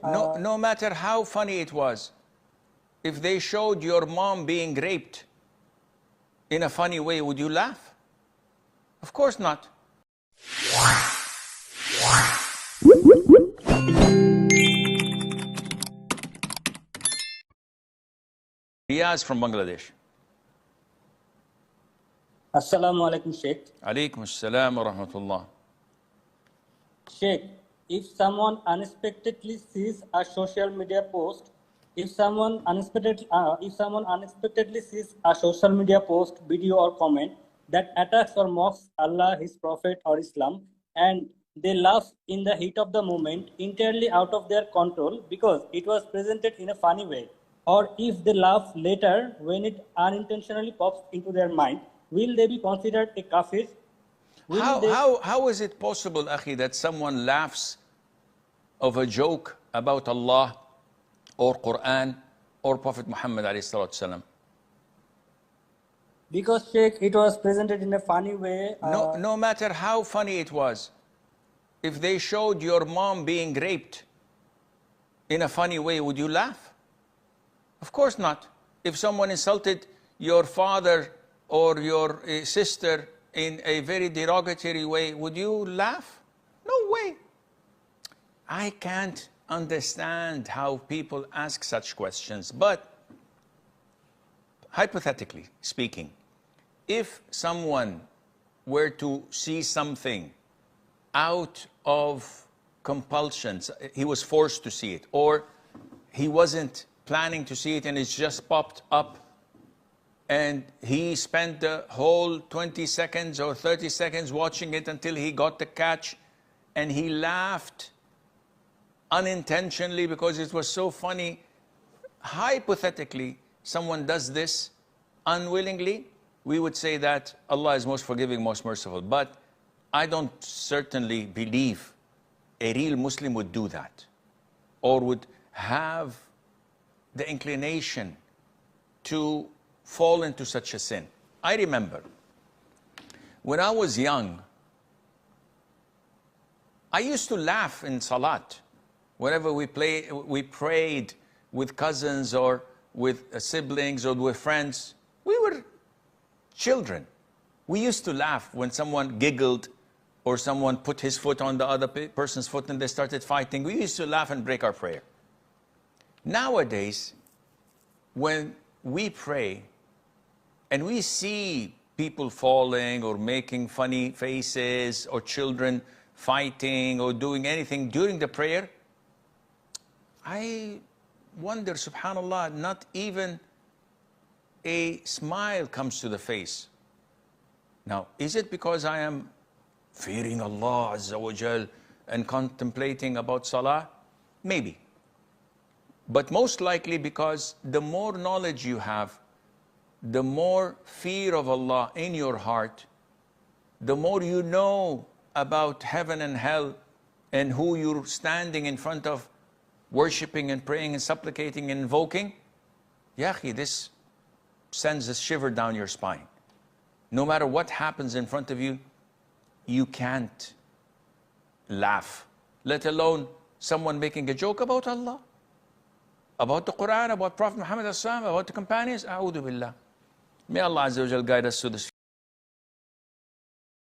No matter how funny it was, if they showed your mom being raped in a funny way, would you laugh? Of course not. Riyaz from Bangladesh. Assalamu alaikum, Sheikh. Alaikum assalam wa rahmatullah. Sheikh, if someone unexpectedly sees a social media post, if someone unexpectedly sees a social media post, video or comment that attacks or mocks Allah, His Prophet or Islam, and they laugh in the heat of the moment, entirely out of their control because it was presented in a funny way, or if they laugh later when it unintentionally pops into their mind, will they be considered a kafir? How is it possible, Akhi, that someone laughs of a joke about Allah or Quran or Prophet Muhammad alayhi salatu salam? Because, Sheikh, it was presented in a funny way. No matter how funny it was, if they showed your mom being raped in a funny way, would you laugh? Of course not. If someone insulted your father or your sister in a very derogatory way, would you laugh? No way. I can't understand how people ask such questions, but hypothetically speaking, if someone were to see something out of compulsions, he was forced to see it, or he wasn't planning to see it and it's just popped up, and he spent the whole 20 seconds or 30 seconds watching it until he got the catch, and he laughed unintentionally because it was so funny. Hypothetically, someone does this unwillingly, we would say that Allah is most forgiving, most merciful. But I don't certainly believe a real Muslim would do that or would have the inclination to fall into such a sin. I remember when I was young, I used to laugh in Salat. Whenever we prayed with cousins or with siblings or with friends, we were children. We used to laugh when someone giggled or someone put his foot on the other person's foot and they started fighting. We used to laugh and break our prayer. Nowadays, when we pray and we see people falling or making funny faces or children fighting or doing anything during the prayer, I wonder, subhanAllah, not even a smile comes to the face. Now, is it because I am fearing Allah Azza wa Jal and contemplating about Salah? Maybe. But most likely because the more knowledge you have, the more fear of Allah in your heart, the more you know about heaven and hell and who you're standing in front of, worshipping and praying and supplicating and invoking, Yahi, this sends a shiver down your spine. No matter what happens in front of you, you can't laugh, let alone someone making a joke about Allah, about the Quran, about Prophet Muhammad, about the companions. A'udhu billah. May Allah Azza wa Jal guide us to this.